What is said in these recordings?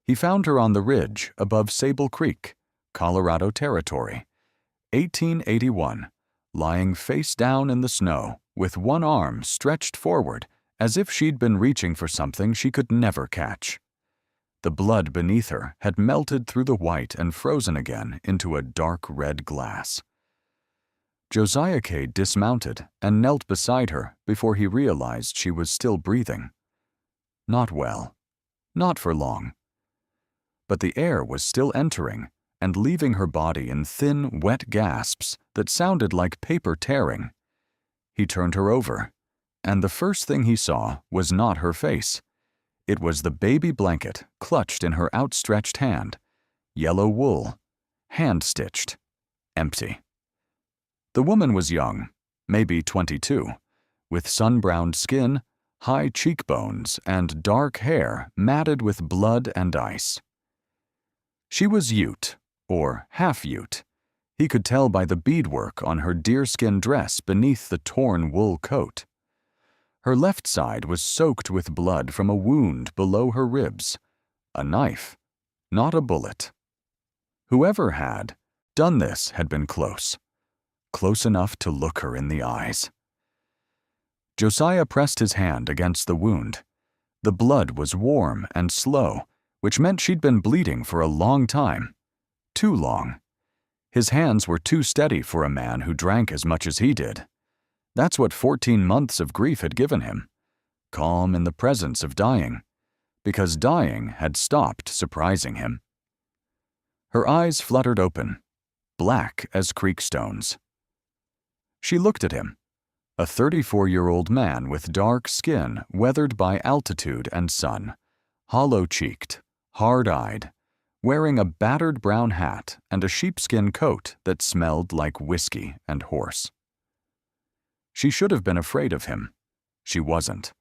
He found her on the ridge above Sable Creek, Colorado Territory, 1881, lying face down in the snow with one arm stretched forward as if she'd been reaching for something she could never catch. The blood beneath her had melted through the white and frozen again into a dark red glass. Josiah Cade dismounted and knelt beside her before he realized she was still breathing. Not well. Not for long. But the air was still entering and leaving her body in thin, wet gasps that sounded like paper tearing. He turned her over, and the first thing he saw was not her face. It was the baby blanket clutched in her outstretched hand, yellow wool, hand-stitched, empty. The woman was young, maybe 22, with sun-browned skin, high cheekbones, and dark hair matted with blood and ice. She was Ute, or half-Ute. He could tell by the beadwork on her deerskin dress beneath the torn wool coat. Her left side was soaked with blood from a wound below her ribs, a knife, not a bullet. Whoever had done this had been close enough to look her in the eyes. Josiah pressed his hand against the wound. The blood was warm and slow, which meant she'd been bleeding for a long time. Too long. His hands were too steady for a man who drank as much as he did. That's what 14 months of grief had given him. Calm in the presence of dying, because dying had stopped surprising him. Her eyes fluttered open, black as creek stones. She looked at him, a 34-year-old man with dark skin weathered by altitude and sun, hollow-cheeked, hard-eyed, wearing a battered brown hat and a sheepskin coat that smelled like whiskey and horse. She should have been afraid of him. She wasn't,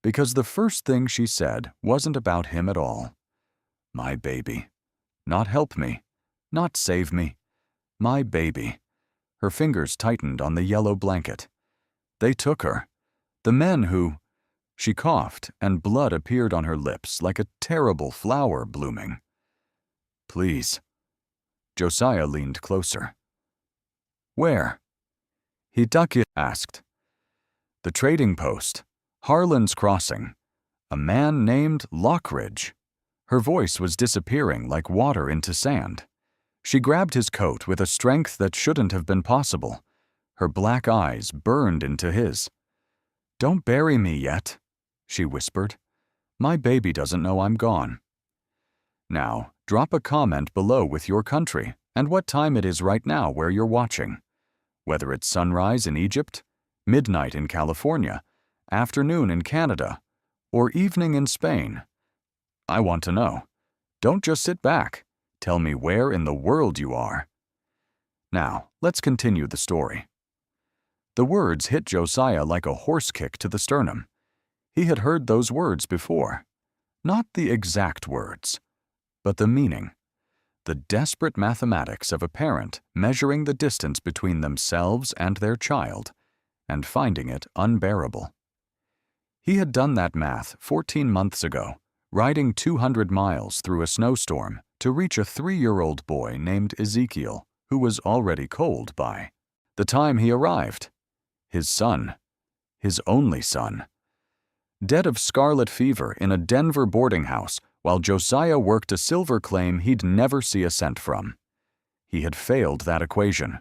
because the first thing she said wasn't about him at all. My baby. Not help me. Not save me. My baby. Her fingers tightened on the yellow blanket. They took her. The men who... She coughed, and blood appeared on her lips like a terrible flower blooming. Please. Josiah leaned closer. Where? Hidaki asked. The trading post. Harlan's Crossing. A man named Lockridge. Her voice was disappearing like water into sand. She grabbed his coat with a strength that shouldn't have been possible. Her black eyes burned into his. Don't bury me yet, she whispered. My baby doesn't know I'm gone. Now, drop a comment below with your country and what time it is right now where you're watching. Whether it's sunrise in Egypt, midnight in California, afternoon in Canada, or evening in Spain. I want to know. Don't just sit back. Tell me where in the world you are. Now, let's continue the story. The words hit Josiah like a horse kick to the sternum. He had heard those words before. Not the exact words, but the meaning. The desperate mathematics of a parent measuring the distance between themselves and their child, and finding it unbearable. He had done that math 14 months ago, riding 200 miles through a snowstorm to reach a 3-year-old boy named Ezekiel, who was already cold by the time he arrived. His son. His only son. Dead of scarlet fever in a Denver boarding house while Josiah worked a silver claim he'd never see a cent from. He had failed that equation.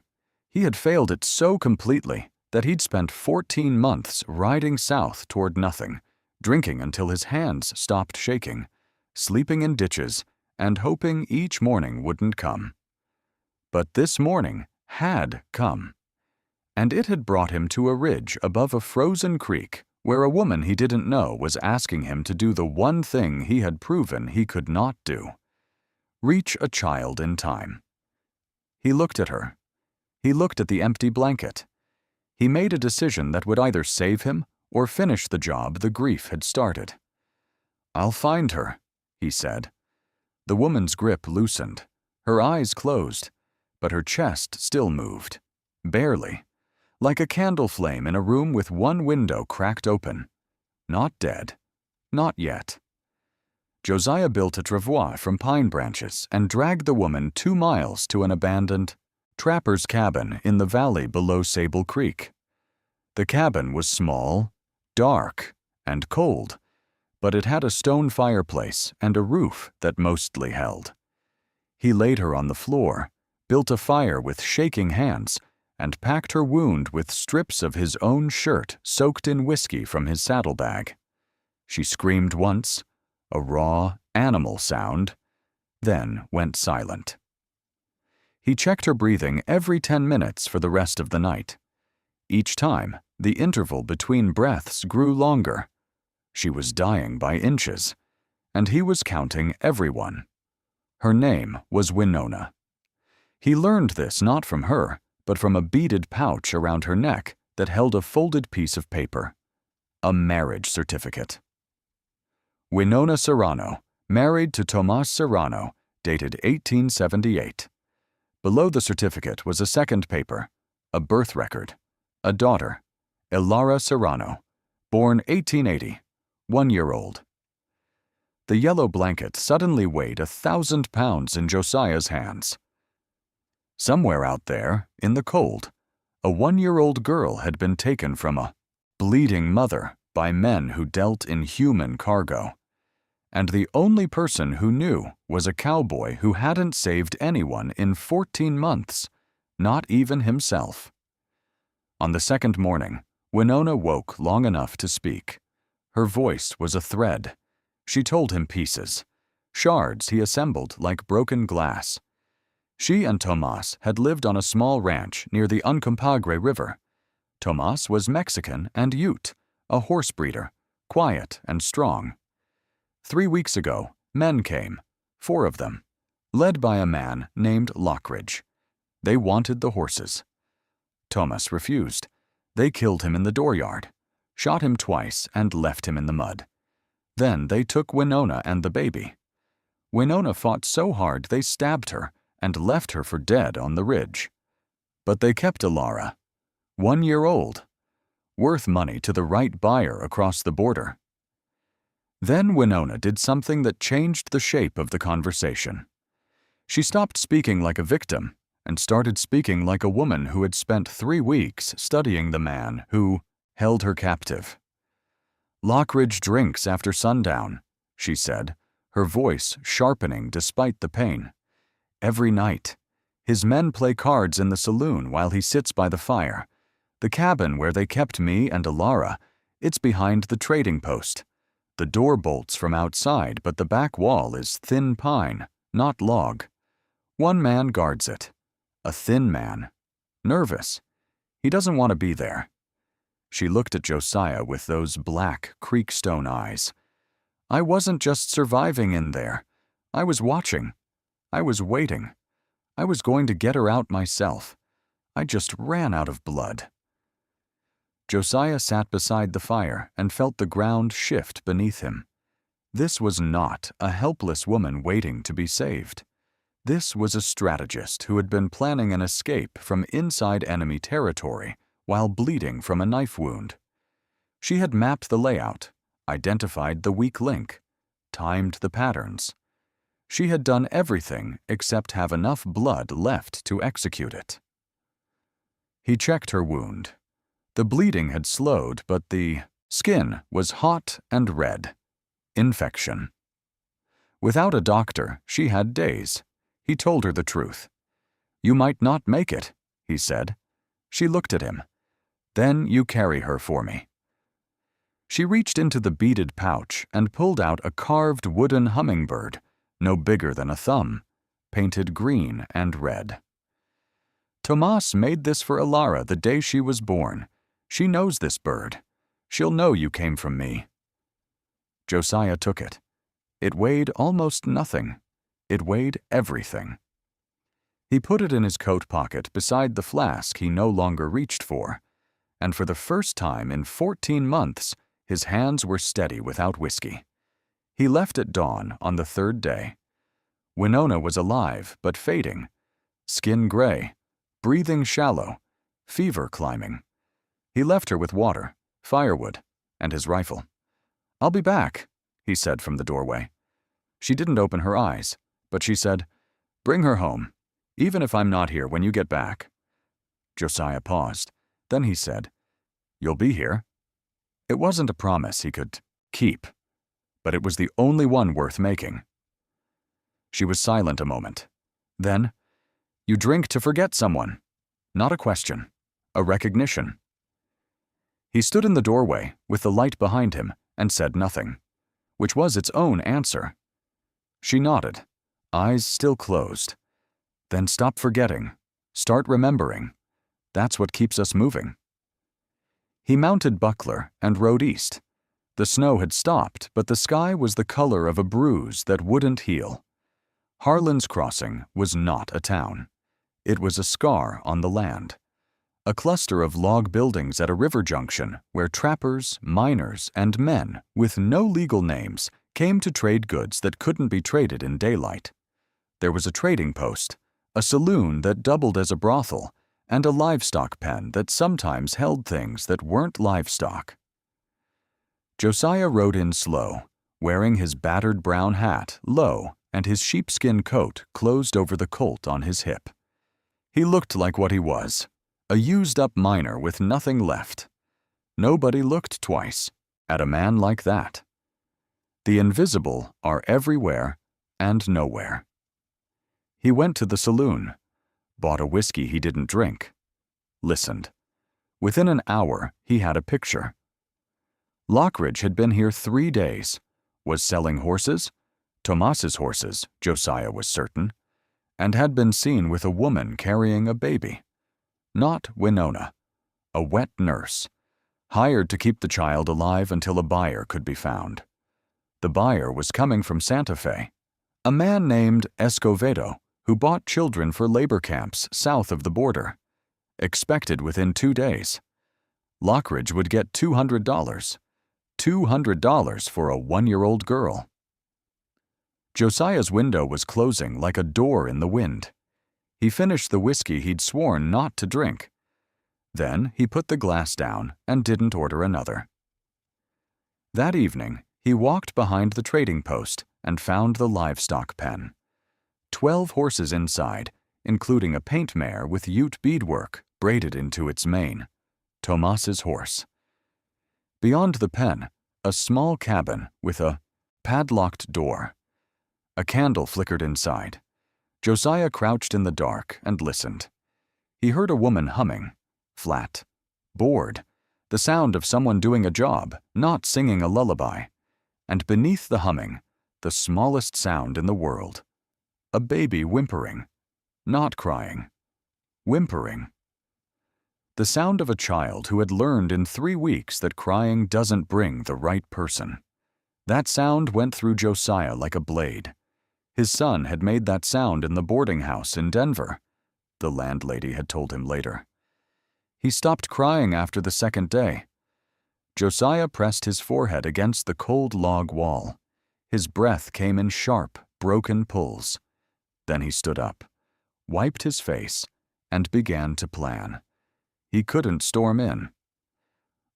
He had failed it so completely that he'd spent 14 months riding south toward nothing, drinking until his hands stopped shaking, sleeping in ditches, and hoping each morning wouldn't come. But this morning had come, and it had brought him to a ridge above a frozen creek where a woman he didn't know was asking him to do the one thing he had proven he could not do: reach a child in time. He looked at her. He looked at the empty blanket. He made a decision that would either save him or finish the job the grief had started. I'll find her, he said. The woman's grip loosened. Her eyes closed, but her chest still moved. Barely. Like a candle flame in a room with one window cracked open. Not dead. Not yet. Josiah built a travois from pine branches and dragged the woman 2 miles to an abandoned trapper's cabin in the valley below Sable Creek. The cabin was small, dark, and cold, but it had a stone fireplace and a roof that mostly held. He laid her on the floor, built a fire with shaking hands, and packed her wound with strips of his own shirt soaked in whiskey from his saddlebag. She screamed once, a raw, animal sound, then went silent. He checked her breathing every 10 minutes for the rest of the night. Each time, the interval between breaths grew longer. She was dying by inches, and he was counting everyone. Her name was Winona. He learned this not from her, but from a beaded pouch around her neck that held a folded piece of paper. A marriage certificate. Winona Serrano, married to Tomas Serrano, dated 1878. Below the certificate was a second paper, a birth record. A daughter, Elara Serrano, born 1880, 1-year-old. The yellow blanket suddenly weighed 1,000 pounds in Josiah's hands. Somewhere out there, in the cold, a 1-year-old girl had been taken from a bleeding mother by men who dealt in human cargo. And the only person who knew was a cowboy who hadn't saved anyone in 14 months, not even himself. On the second morning, Winona woke long enough to speak. Her voice was a thread. She told him pieces, shards he assembled like broken glass. She and Tomas had lived on a small ranch near the Uncompahgre River. Tomas was Mexican and Ute, a horse breeder, quiet and strong. 3 weeks ago, men came, 4 of them, led by a man named Lockridge. They wanted the horses. Tomas refused. They killed him in the dooryard, shot him twice, and left him in the mud. Then they took Winona and the baby. Winona fought so hard they stabbed her and left her for dead on the ridge. But they kept Elara, 1-year-old, worth money to the right buyer across the border. Then Winona did something that changed the shape of the conversation. She stopped speaking like a victim and started speaking like a woman who had spent 3 weeks studying the man who held her captive. "Lockridge drinks after sundown," she said, her voice sharpening despite the pain. "Every night. His men play cards in the saloon while he sits by the fire. The cabin where they kept me and Elara, it's behind the trading post. The door bolts from outside, but the back wall is thin pine, not log. One man guards it. A thin man. Nervous. He doesn't want to be there." She looked at Josiah with those black creekstone eyes. "I wasn't just surviving in there. I was watching. I was waiting. I was going to get her out myself. I just ran out of blood." Josiah sat beside the fire and felt the ground shift beneath him. This was not a helpless woman waiting to be saved. This was a strategist who had been planning an escape from inside enemy territory while bleeding from a knife wound. She had mapped the layout, identified the weak link, timed the patterns. She had done everything except have enough blood left to execute it. He checked her wound. The bleeding had slowed, but the skin was hot and red. Infection. Without a doctor, she had days. He told her the truth. "You might not make it," he said. She looked at him. "Then you carry her for me." She reached into the beaded pouch and pulled out a carved wooden hummingbird, no bigger than a thumb, painted green and red. "Tomas made this for Elara the day she was born. She knows this bird. She'll know you came from me." Josiah took it. It weighed almost nothing. It weighed everything. He put it in his coat pocket beside the flask he no longer reached for, and for the first time in 14 months, his hands were steady without whiskey. He left at dawn on the 3rd day. Winona was alive but fading, skin gray, breathing shallow, fever climbing. He left her with water, firewood, and his rifle. "I'll be back," he said from the doorway. She didn't open her eyes, but she said, "Bring her home, even if I'm not here when you get back." Josiah paused. Then he said, "You'll be here." It wasn't a promise he could keep, but it was the only one worth making. She was silent a moment. Then, "You drink to forget someone." Not a question, a recognition. He stood in the doorway with the light behind him and said nothing, which was its own answer. She nodded, eyes still closed. Then stop forgetting, start remembering. That's what keeps us moving. He mounted Buckler and rode east. The snow had stopped, but the sky was the color of a bruise that wouldn't heal. Harlan's Crossing was not a town. It was a scar on the land. A cluster of log buildings at a river junction where trappers, miners, and men with no legal names came to trade goods that couldn't be traded in daylight. There was a trading post, a saloon that doubled as a brothel, and a livestock pen that sometimes held things that weren't livestock. Josiah rode in slow, wearing his battered brown hat low and his sheepskin coat closed over the colt on his hip. He looked like what he was, a used-up miner with nothing left. Nobody looked twice at a man like that. The invisible are everywhere and nowhere. He went to the saloon, bought a whiskey he didn't drink, listened. Within an hour, he had a picture. Lockridge had been here 3 days, was selling horses, Tomas's horses, Josiah was certain, and had been seen with a woman carrying a baby. Not Winona, a wet nurse, hired to keep the child alive until a buyer could be found. The buyer was coming from Santa Fe, a man named Escovedo, who bought children for labor camps south of the border. Expected within 2 days. Lockridge would get $200. $200 for a 1-year-old girl. Josiah's window was closing like a door in the wind. He finished the whiskey he'd sworn not to drink. Then he put the glass down and didn't order another. That evening, he walked behind the trading post and found the livestock pen. 12 horses inside, including a paint mare with Ute beadwork braided into its mane. Tomas's horse. Beyond the pen, a small cabin with a padlocked door. A candle flickered inside. Josiah crouched in the dark and listened. He heard a woman humming, flat, bored, the sound of someone doing a job, not singing a lullaby. And beneath the humming, the smallest sound in the world. A baby whimpering, not crying, whimpering. The sound of a child who had learned in 3 weeks that crying doesn't bring the right person. That sound went through Josiah like a blade. His son had made that sound in the boarding house in Denver, the landlady had told him later. He stopped crying after the 2nd day. Josiah pressed his forehead against the cold log wall. His breath came in sharp, broken pulls. Then he stood up, wiped his face, and began to plan. He couldn't storm in.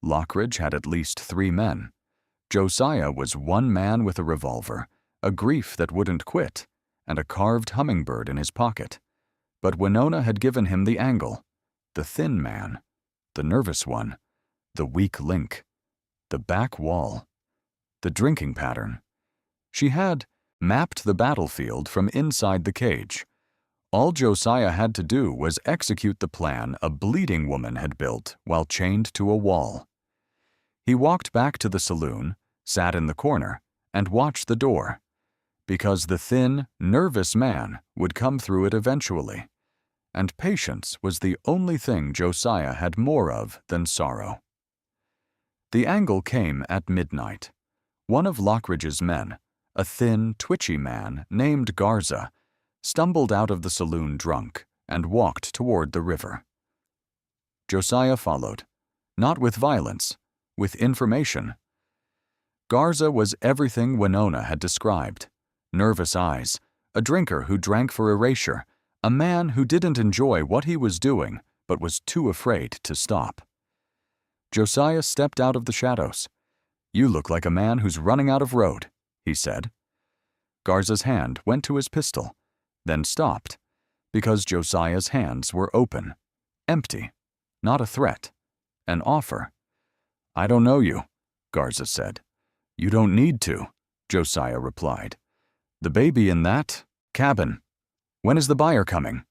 Lockridge had at least 3 men. Josiah was 1 man with a revolver, a grief that wouldn't quit, and a carved hummingbird in his pocket. But Winona had given him the angle, the thin man, the nervous one, the weak link, the back wall, the drinking pattern. She had mapped the battlefield from inside the cage. All Josiah had to do was execute the plan a bleeding woman had built while chained to a wall. He walked back to the saloon, sat in the corner, and watched the door, because the thin, nervous man would come through it eventually, and patience was the only thing Josiah had more of than sorrow. The angle came at midnight. One of Lockridge's men, a thin, twitchy man named Garza, stumbled out of the saloon drunk and walked toward the river. Josiah followed, not with violence, with information. Garza was everything Winona had described. Nervous eyes, a drinker who drank for erasure, a man who didn't enjoy what he was doing but was too afraid to stop. Josiah stepped out of the shadows. "You look like a man who's running out of road," he said. Garza's hand went to his pistol, then stopped, because Josiah's hands were open, empty, not a threat, an offer. "I don't know you," Garza said. "You don't need to," Josiah replied. "The baby in that cabin. When is the buyer coming?"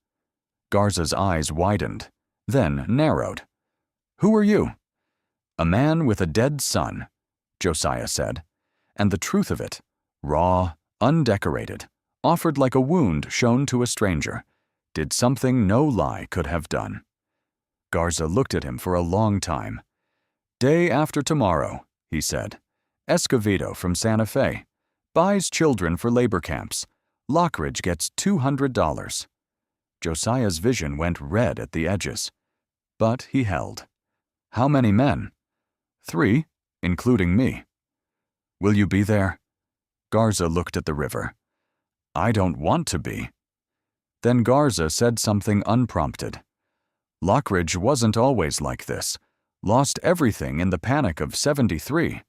Garza's eyes widened, then narrowed. "Who are you?" "A man with a dead son," Josiah said, and the truth of it, raw, undecorated, offered like a wound shown to a stranger, did something no lie could have done. Garza looked at him for a long time. "Day after tomorrow," he said. "Escovedo from Santa Fe. Buys children for labor camps. Lockridge gets $200. Josiah's vision went red at the edges. But he held. "How many men?" "3, including me." "Will you be there?" Garza looked at the river. "I don't want to be." Then Garza said something unprompted. Lockridge wasn't always like this. Lost everything in the panic of '73.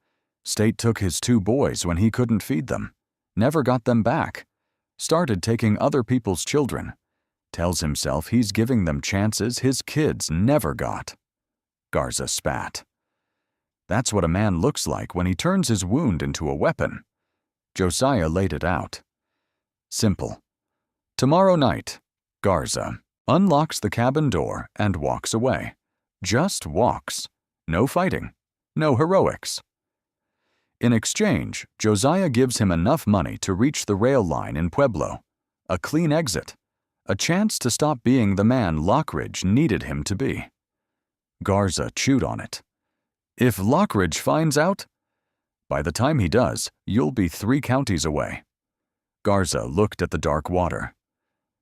State took his 2 boys when he couldn't feed them. Never got them back. Started taking other people's children. Tells himself he's giving them chances his kids never got. Garza spat. That's what a man looks like when he turns his wound into a weapon. Josiah laid it out. Simple. Tomorrow night, Garza unlocks the cabin door and walks away. Just walks. No fighting. No heroics. In exchange, Josiah gives him enough money to reach the rail line in Pueblo. A clean exit. A chance to stop being the man Lockridge needed him to be. Garza chewed on it. "If Lockridge finds out?" "By the time he does, you'll be 3 counties away." Garza looked at the dark water.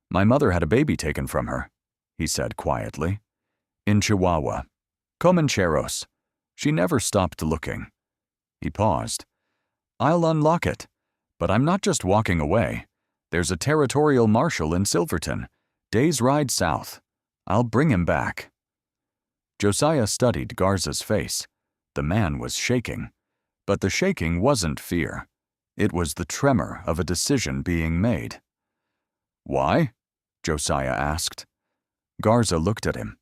"My mother had a baby taken from her," he said quietly. "In Chihuahua. Comancheros. She never stopped looking." He paused. "I'll unlock it, but I'm not just walking away. There's a territorial marshal in Silverton. Day's ride south. I'll bring him back." Josiah studied Garza's face. The man was shaking. But the shaking wasn't fear. It was the tremor of a decision being made. "Why?" Josiah asked. Garza looked at him.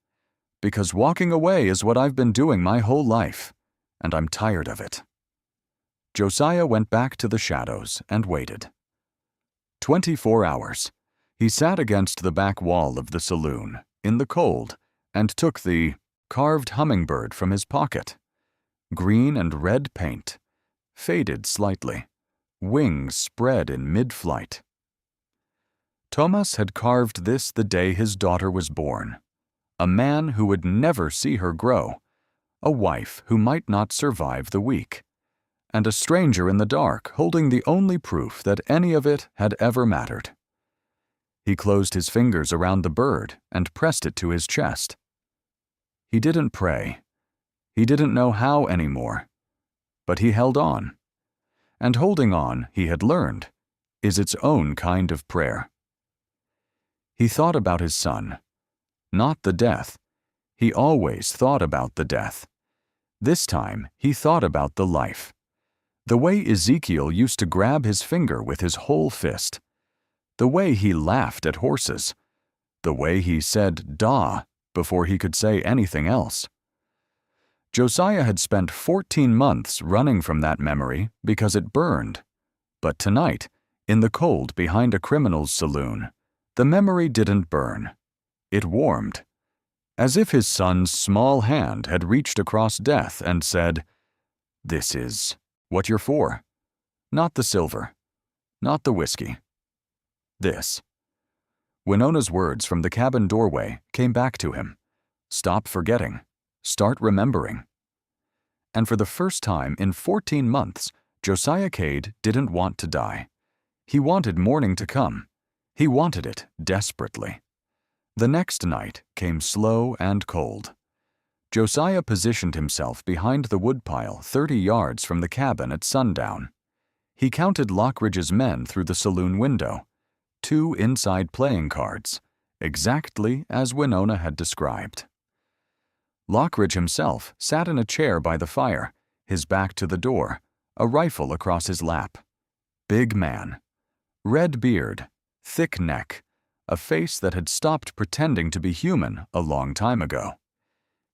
"Because walking away is what I've been doing my whole life, and I'm tired of it." Josiah went back to the shadows and waited. 24 hours. He sat against the back wall of the saloon, in the cold, and took the carved hummingbird from his pocket. Green and red paint. Faded slightly. Wings spread in mid-flight. Thomas had carved this the day his daughter was born. A man who would never see her grow. A wife who might not survive the week. And a stranger in the dark holding the only proof that any of it had ever mattered. He closed his fingers around the bird and pressed it to his chest. He didn't pray. He didn't know how anymore. But he held on. And holding on, he had learned, is its own kind of prayer. He thought about his son. Not the death. He always thought about the death. This time, he thought about the life. The way Ezekiel used to grab his finger with his whole fist. The way he laughed at horses. The way he said "dah" before he could say anything else. Josiah had spent 14 months running from that memory because it burned. But tonight, in the cold behind a criminal's saloon, the memory didn't burn. It warmed. As if his son's small hand had reached across death and said, "This is what you're for. Not the silver. Not the whiskey. This." Winona's words from the cabin doorway came back to him. Stop forgetting. Start remembering. And for the first time in 14 months, Josiah Cade didn't want to die. He wanted morning to come. He wanted it desperately. The next night came slow and cold. Josiah positioned himself behind the woodpile 30 yards from the cabin at sundown. He counted Lockridge's men through the saloon window. 2 inside playing cards, exactly as Winona had described. Lockridge himself sat in a chair by the fire, his back to the door, a rifle across his lap. Big man. Red beard, thick neck, a face that had stopped pretending to be human a long time ago.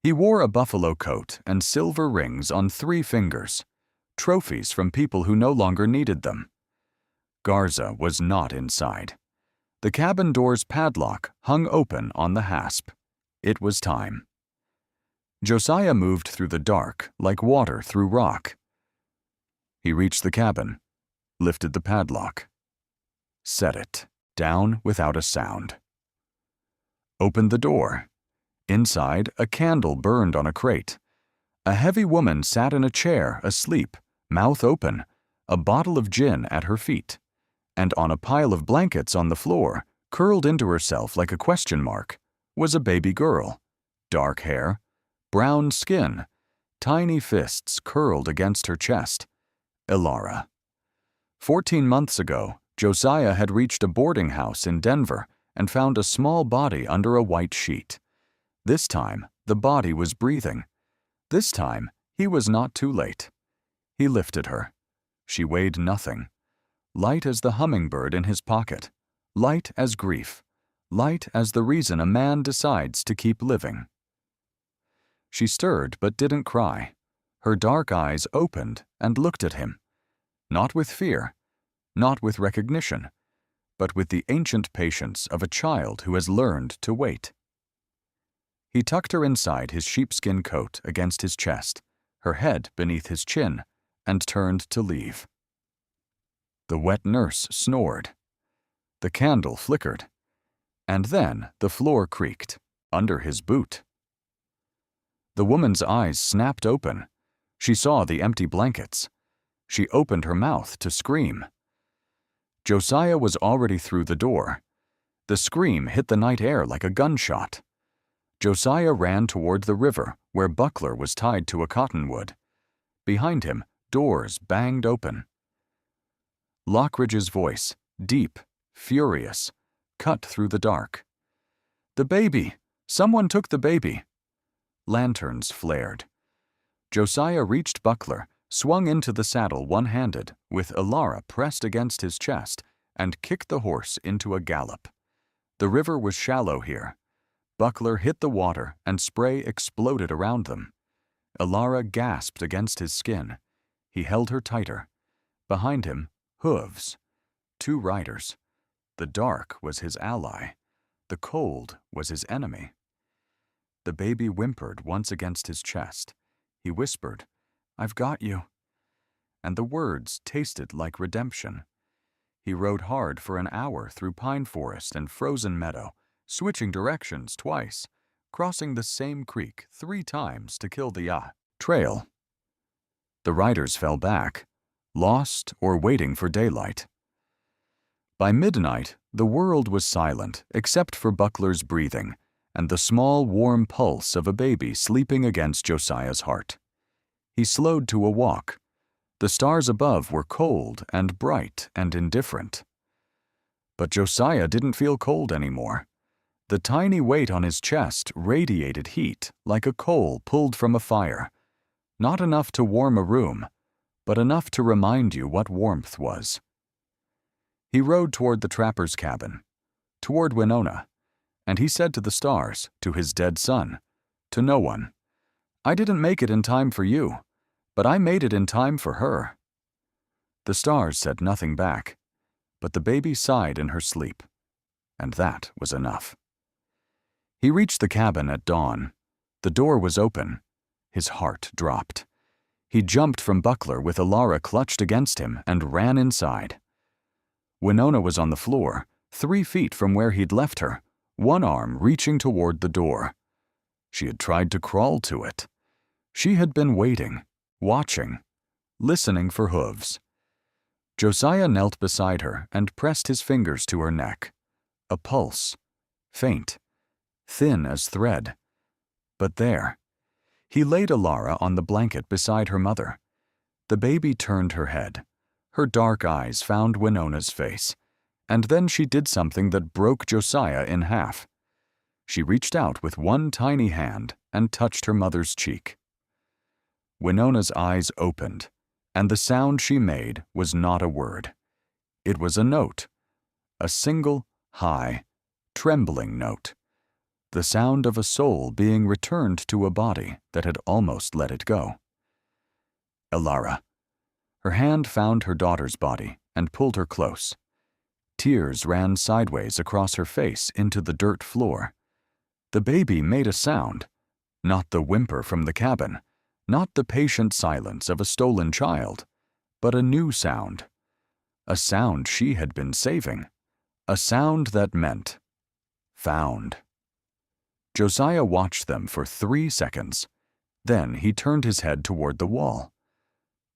He wore a buffalo coat and silver rings on 3 fingers, trophies from people who no longer needed them. Garza was not inside. The cabin door's padlock hung open on the hasp. It was time. Josiah moved through the dark like water through rock. He reached the cabin, lifted the padlock, set it down without a sound. Opened the door. Inside, a candle burned on a crate. A heavy woman sat in a chair, asleep, mouth open, a bottle of gin at her feet. And on a pile of blankets on the floor, curled into herself like a question mark, was a baby girl. Dark hair, brown skin, tiny fists curled against her chest. Elara. 14 months ago, Josiah had reached a boarding house in Denver and found a small body under a white sheet. This time, the body was breathing. This time, he was not too late. He lifted her. She weighed nothing. Light as the hummingbird in his pocket. Light as grief. Light as the reason a man decides to keep living. She stirred but didn't cry. Her dark eyes opened and looked at him. Not with fear, not with recognition, but with the ancient patience of a child who has learned to wait. He tucked her inside his sheepskin coat against his chest, her head beneath his chin, and turned to leave. The wet nurse snored. The candle flickered. And then the floor creaked, under his boot. The woman's eyes snapped open. She saw the empty blankets. She opened her mouth to scream. Josiah was already through the door. The scream hit the night air like a gunshot. Josiah ran toward the river, where Buckler was tied to a cottonwood. Behind him, doors banged open. Lockridge's voice, deep, furious, cut through the dark. "The baby! Someone took the baby!" Lanterns flared. Josiah reached Buckler, swung into the saddle one-handed, with Elara pressed against his chest, and kicked the horse into a gallop. The river was shallow here. Buckler hit the water, and spray exploded around them. Elara gasped against his skin. He held her tighter. Behind him, hooves. 2 riders. The dark was his ally. The cold was his enemy. The baby whimpered once against his chest. He whispered, "I've got you." And the words tasted like redemption. He rode hard for an hour through pine forest and frozen meadow, switching directions twice, crossing the same creek 3 times to kill the trail. The riders fell back, lost or waiting for daylight. By midnight, the world was silent except for Buckler's breathing and the small, warm pulse of a baby sleeping against Josiah's heart. He slowed to a walk. The stars above were cold and bright and indifferent. But Josiah didn't feel cold anymore. The tiny weight on his chest radiated heat like a coal pulled from a fire. Not enough to warm a room, but enough to remind you what warmth was. He rode toward the trapper's cabin, toward Winona, and he said to the stars, to his dead son, to no one, "I didn't make it in time for you, but I made it in time for her." The stars said nothing back, but the baby sighed in her sleep, and that was enough. He reached the cabin at dawn. The door was open. His heart dropped. He jumped from Buckler with Elara clutched against him and ran inside. Winona was on the floor, 3 feet from where he'd left her, one arm reaching toward the door. She had tried to crawl to it. She had been waiting, watching, listening for hooves. Josiah knelt beside her and pressed his fingers to her neck. A pulse, faint, thin as thread. But there. He laid Elara on the blanket beside her mother. The baby turned her head. Her dark eyes found Winona's face. And then she did something that broke Josiah in half. She reached out with one tiny hand and touched her mother's cheek. Winona's eyes opened, and the sound she made was not a word. It was a note, a single, high, trembling note, the sound of a soul being returned to a body that had almost let it go. Elara. Her hand found her daughter's body and pulled her close. Tears ran sideways across her face into the dirt floor. The baby made a sound, not the whimper from the cabin, not the patient silence of a stolen child, but a new sound. A sound she had been saving. A sound that meant found. Josiah watched them for 3 seconds. Then he turned his head toward the wall.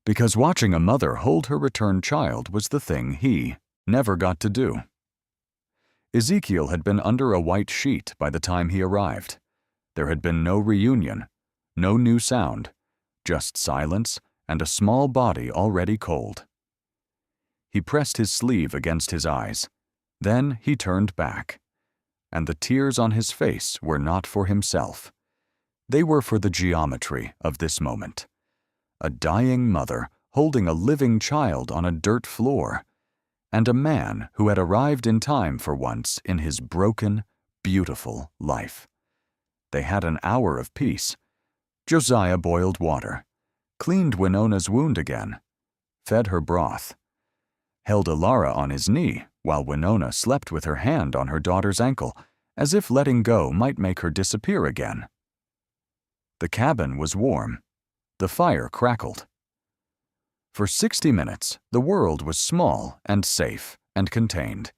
Because watching a mother hold her returned child was the thing he never got to do. Ezekiel had been under a white sheet by the time he arrived. There had been no reunion, no new sound, just silence and a small body already cold. He pressed his sleeve against his eyes. Then he turned back. And the tears on his face were not for himself. They were for the geometry of this moment. A dying mother holding a living child on a dirt floor, and a man who had arrived in time for once in his broken, beautiful life. They had an hour of peace. Josiah boiled water, cleaned Winona's wound again, fed her broth, held Elara on his knee while Winona slept with her hand on her daughter's ankle, as if letting go might make her disappear again. The cabin was warm. The fire crackled. For 60 minutes, the world was small and safe and contained.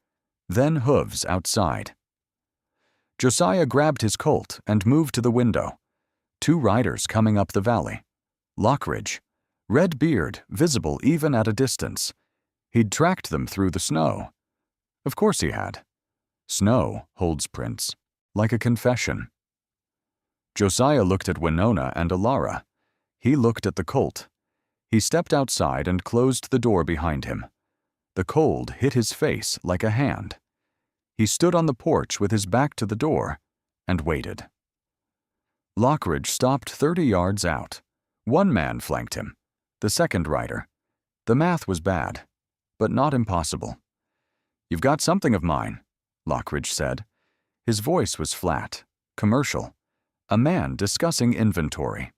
Then hooves outside. Josiah grabbed his colt and moved to the window. 2 riders coming up the valley. Lockridge, red beard visible even at a distance. He'd tracked them through the snow. Of course he had. Snow holds prints, like a confession. Josiah looked at Winona and Elara. He looked at the colt. He stepped outside and closed the door behind him. The cold hit his face like a hand. He stood on the porch with his back to the door and waited. Lockridge stopped 30 yards out. 1 man flanked him, the second rider. The math was bad, but not impossible. "You've got something of mine," Lockridge said. His voice was flat, commercial, a man discussing inventory.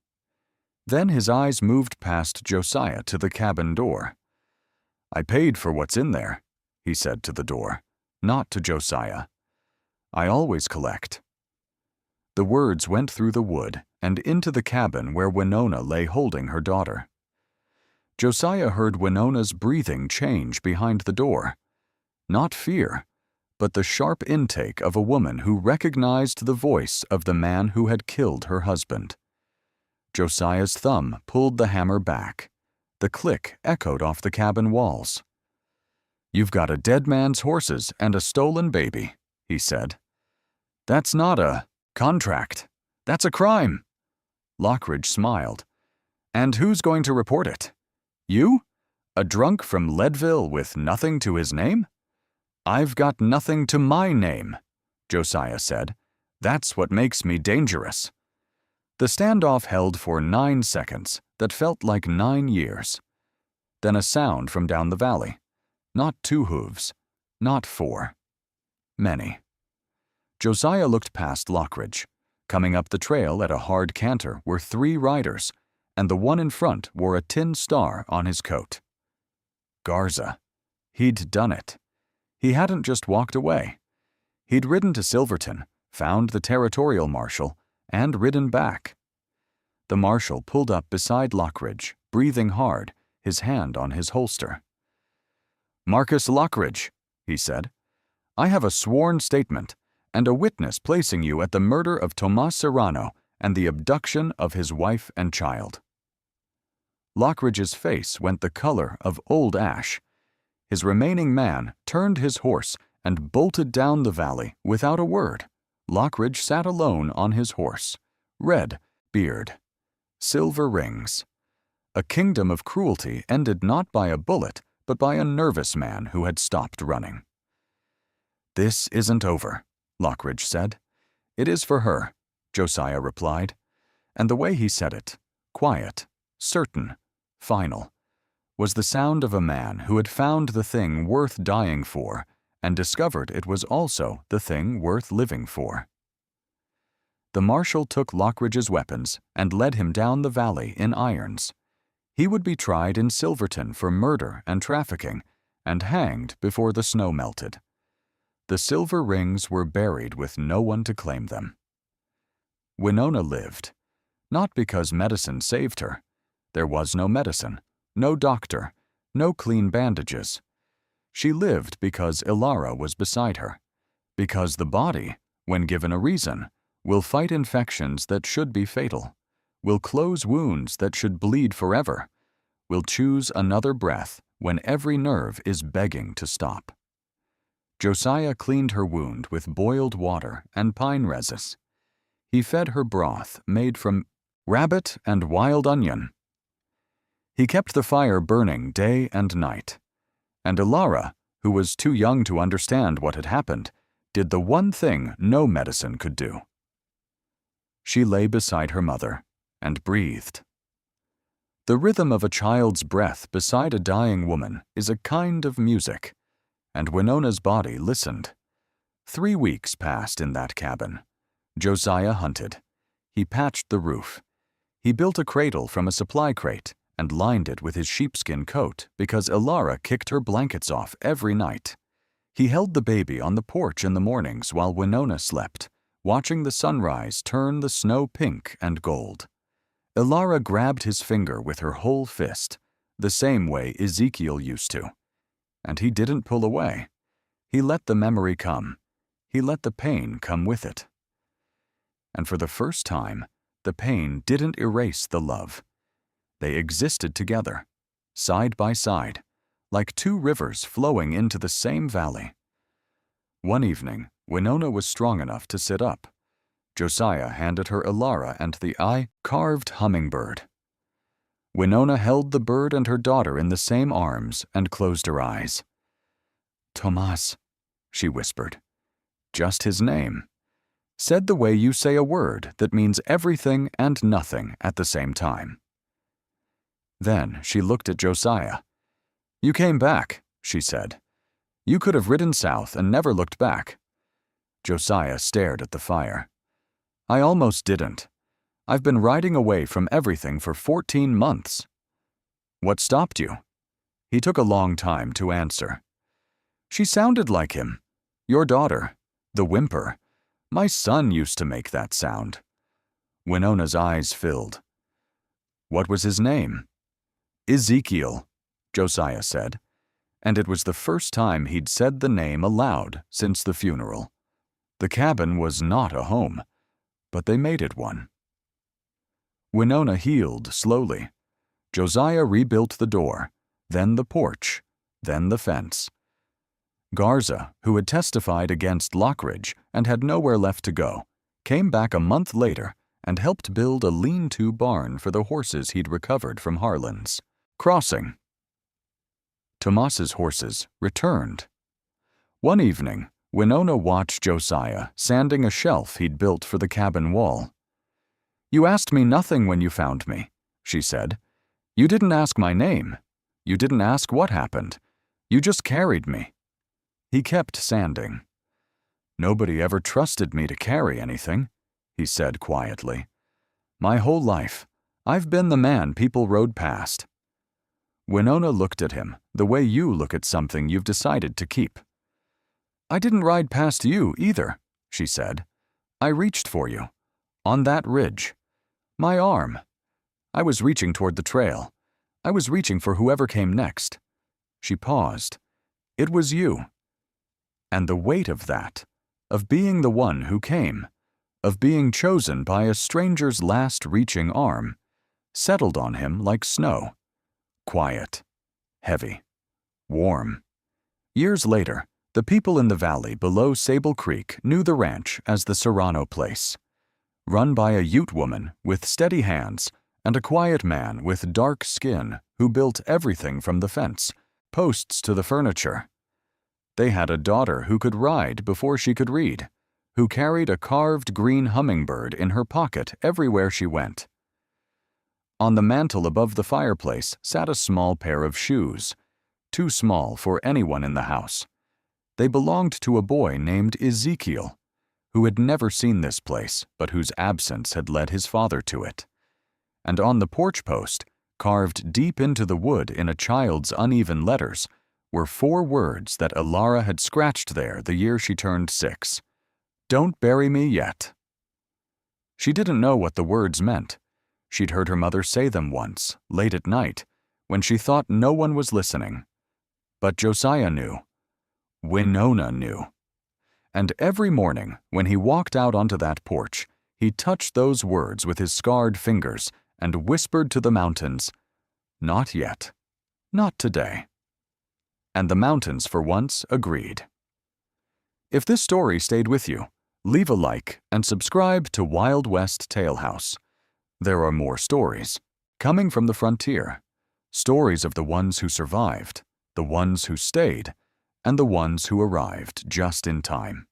Then his eyes moved past Josiah to the cabin door. "I paid for what's in there," he said to the door, not to Josiah. "I always collect." The words went through the wood and into the cabin where Winona lay holding her daughter. Josiah heard Winona's breathing change behind the door. Not fear, but the sharp intake of a woman who recognized the voice of the man who had killed her husband. Josiah's thumb pulled the hammer back. The click echoed off the cabin walls. "You've got a dead man's horses and a stolen baby," he said. "That's not a contract. That's a crime." Lockridge smiled. "And who's going to report it? You? A drunk from Leadville with nothing to his name?" "I've got nothing to my name," Josiah said. "That's what makes me dangerous." The standoff held for 9 seconds that felt like 9 years. Then a sound from down the valley. Not 2 hooves, not 4. Many. Josiah looked past Lockridge. Coming up the trail at a hard canter were 3 riders, and the one in front wore a tin star on his coat. Garza. He'd done it. He hadn't just walked away. He'd ridden to Silverton, found the territorial marshal, and ridden back. The marshal pulled up beside Lockridge, breathing hard, his hand on his holster. "Marcus Lockridge," he said, "I have a sworn statement and a witness placing you at the murder of Tomas Serrano and the abduction of his wife and child." Lockridge's face went the color of old ash. His remaining man turned his horse and bolted down the valley without a word. Lockridge sat alone on his horse. Red beard. Silver rings. A kingdom of cruelty ended not by a bullet, but by a nervous man who had stopped running. "This isn't over," Lockridge said. "It is for her," Josiah replied. And the way he said it, quiet, certain, final, was the sound of a man who had found the thing worth dying for and discovered it was also the thing worth living for. The marshal took Lockridge's weapons and led him down the valley in irons. He would be tried in Silverton for murder and trafficking, and hanged before the snow melted. The silver rings were buried with no one to claim them. Winona lived, not because medicine saved her. There was no medicine, no doctor, no clean bandages. She lived because Elara was beside her, because the body, when given a reason, will fight infections that should be fatal, will close wounds that should bleed forever, will choose another breath when every nerve is begging to stop. Josiah cleaned her wound with boiled water and pine resin. He fed her broth made from rabbit and wild onion. He kept the fire burning day and night. And Elara, who was too young to understand what had happened, did the one thing no medicine could do. She lay beside her mother and breathed. The rhythm of a child's breath beside a dying woman is a kind of music, and Winona's body listened. 3 weeks passed in that cabin. Josiah hunted. He patched the roof. He built a cradle from a supply crate and lined it with his sheepskin coat because Elara kicked her blankets off every night. He held the baby on the porch in the mornings while Winona slept, watching the sunrise turn the snow pink and gold. Elara grabbed his finger with her whole fist, the same way Ezekiel used to. And he didn't pull away. He let the memory come. He let the pain come with it. And for the first time, the pain didn't erase the love. They existed together, side by side, like 2 rivers flowing into the same valley. One evening, Winona was strong enough to sit up. Josiah handed her Elara and the carved hummingbird. Winona held the bird and her daughter in the same arms and closed her eyes. "Tomas," she whispered. Just his name. Said the way you say a word that means everything and nothing at the same time. Then she looked at Josiah. "You came back," she said. "You could have ridden south and never looked back." Josiah stared at the fire. "I almost didn't. I've been riding away from everything for 14 months. What stopped you?" He took a long time to answer. "She sounded like him. Your daughter, the Whimper. My son used to make that sound." Winona's eyes filled. "What was his name?" "Ezekiel," Josiah said, and it was the first time he'd said the name aloud since the funeral. The cabin was not a home, but they made it one. Winona healed slowly. Josiah rebuilt the door, then the porch, then the fence. Garza, who had testified against Lockridge and had nowhere left to go, came back a month later and helped build a lean-to barn for the horses he'd recovered from Harlan's crossing. Tomas's horses returned. One evening, Winona watched Josiah sanding a shelf he'd built for the cabin wall. "You asked me nothing when you found me," she said. "You didn't ask my name. You didn't ask what happened. You just carried me." He kept sanding. "Nobody ever trusted me to carry anything," he said quietly. "My whole life, I've been the man people rode past." Winona looked at him the way you look at something you've decided to keep. "I didn't ride past you either," she said. "I reached for you. On that ridge. My arm. I was reaching toward the trail. I was reaching for whoever came next." She paused. "It was you." And the weight of that, of being the one who came, of being chosen by a stranger's last reaching arm, settled on him like snow. Quiet, heavy, warm. Years later, the people in the valley below Sable Creek knew the ranch as the Serrano Place. Run by a Ute woman with steady hands and a quiet man with dark skin who built everything from the fence, posts to the furniture. They had a daughter who could ride before she could read, who carried a carved green hummingbird in her pocket everywhere she went. On the mantel above the fireplace sat a small pair of shoes, too small for anyone in the house. They belonged to a boy named Ezekiel, who had never seen this place but whose absence had led his father to it. And on the porch post, carved deep into the wood in a child's uneven letters, were 4 words that Elara had scratched there the year she turned 6. "Don't bury me yet." She didn't know what the words meant. She'd heard her mother say them once, late at night, when she thought no one was listening. But Josiah knew. Winona knew. And every morning, when he walked out onto that porch, he touched those words with his scarred fingers and whispered to the mountains, "Not yet. Not today." And the mountains, for once, agreed. If this story stayed with you, leave a like and subscribe to Wild West Talehouse. There are more stories, coming from the frontier. Stories of the ones who survived, the ones who stayed, and the ones who arrived just in time.